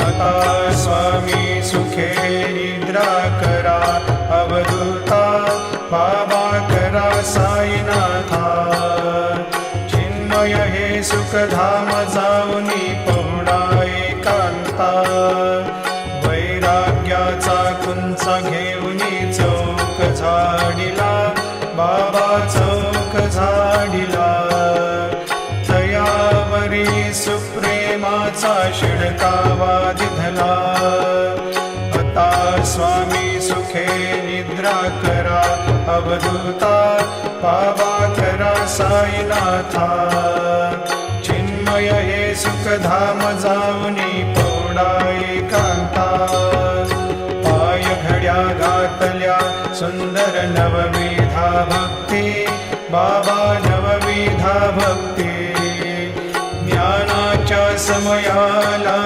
आता स्वामी सुखे निद्रा करा अवधूता बाबा करा साईनाथा चिन्मय हे सुखधाम जाऊनी पहुडा एकांता वैराग्याचा कुंचा घेऊनी चौक झाडिला बाबा चौक झाडिला तयावरी सुप्रेमाचा शिडकावा दिधला आता स्वामी सुखे निद्रा करा अवधूता बाबा करा साईनाथा चिन्मय हे सुखधाम जाऊनी पौडा एकांता पाय घड्या घातल्या सुंदर नवविधा भक्ती बाबा नवविधा भक्ती ज्ञानाच्या समयाला